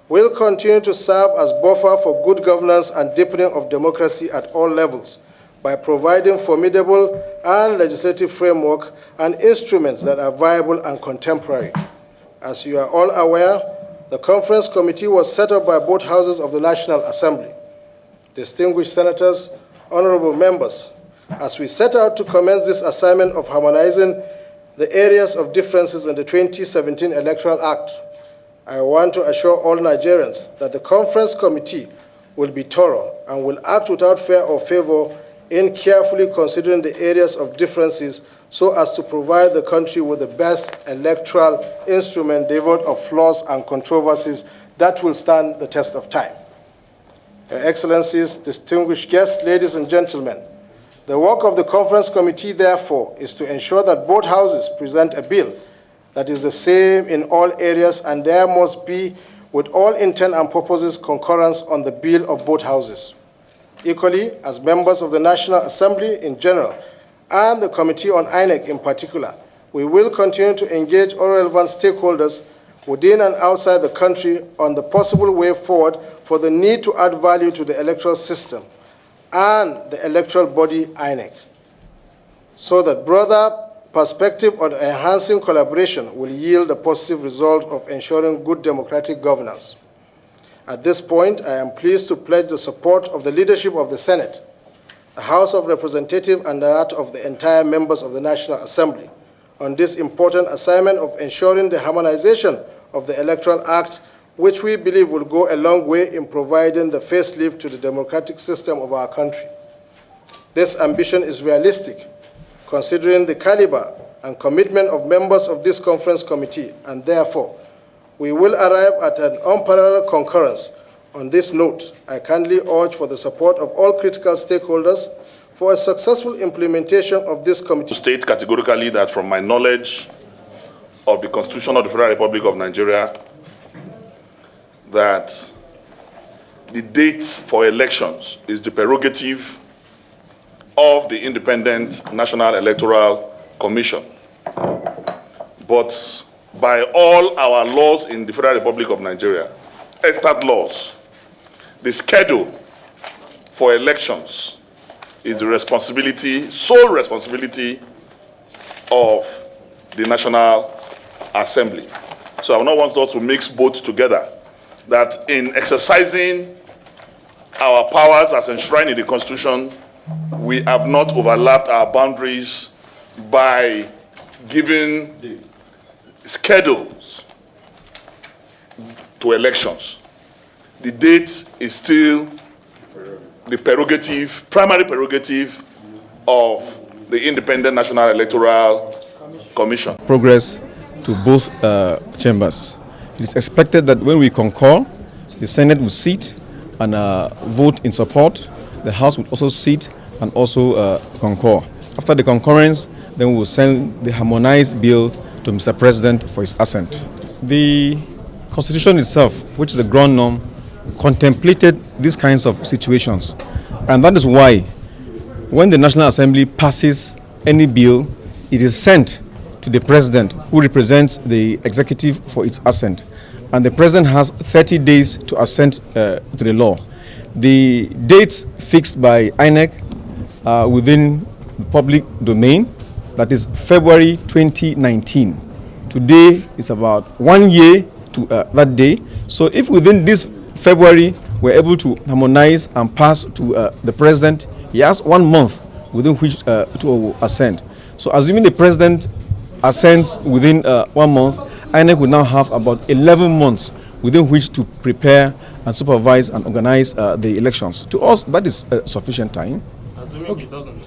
will continue to serve as buffer for good governance and deepening of democracy at all levels by providing formidable and legislative framework and instruments that are viable and contemporary. As you are all aware, the Conference Committee was set up by both houses of the National Assembly. Distinguished senators, honorable members, as we set out to commence this assignment of harmonizing the areas of differences in the 2017 Electoral Act, I want to assure all Nigerians that the Conference Committee will be thorough and will act without fear or favor in carefully considering the areas of differences so as to provide the country with the best electoral instrument devoid of flaws and controversies that will stand the test of time. Your Excellencies, distinguished guests, ladies and gentlemen, the work of the Conference Committee, therefore, is to ensure that both houses present a bill that is the same in all areas, and there must be, with all intent and purposes, concurrence on the bill of both houses. Equally, as members of the National Assembly in general and the Committee on INEC in particular, we will continue to engage all relevant stakeholders within and outside the country on the possible way forward for the need to add value to the electoral system and the electoral body INEC, so that broader perspective on enhancing collaboration will yield a positive result of ensuring good democratic governance. At this point, I am pleased to pledge the support of the leadership of the Senate, the House of Representatives, and that of the entire members of the National Assembly on this important assignment of ensuring the harmonization of the Electoral Act, which we believe will go a long way in providing the facelift to the democratic system of our country. This ambition is realistic, considering the caliber and commitment of members of this Conference Committee, and therefore, we will arrive at an unparalleled concurrence. On this note, I kindly urge for the support of all critical stakeholders for a successful implementation of this committee. To state categorically that from my knowledge of the Constitution of the Federal Republic of Nigeria, that the dates for elections is the prerogative of the Independent National Electoral Commission. But by all our laws in the Federal Republic of Nigeria, established laws, the schedule for elections is the responsibility, sole responsibility of the National Assembly. So I would not want us to mix both together, that in exercising our powers as enshrined in the Constitution, we have not overlapped our boundaries by giving schedules to elections. The date is still the prerogative, primary prerogative of the Independent National Electoral Commission. Progress to both chambers. It is expected that when we concur, the Senate will sit and vote in support. The House will also sit and also concur. After the concurrence, then we will send the harmonized bill to Mr. President for his assent. The Constitution itself, which is the ground norm, contemplated these kinds of situations. And that is why when the National Assembly passes any bill, it is sent to the President, who represents the executive, for its assent. And the President has 30 days to assent to the law. The dates fixed by INEC are within the public domain, that is February 2019. Today is about 1 year to that day. So if within this February we're able to harmonize and pass to the President, he has 1 month within which to assent. So assuming the President assents within 1 month, INEC will now have about 11 months within which to prepare and supervise and organize the elections. To us, that is sufficient time. Assuming it doesn't.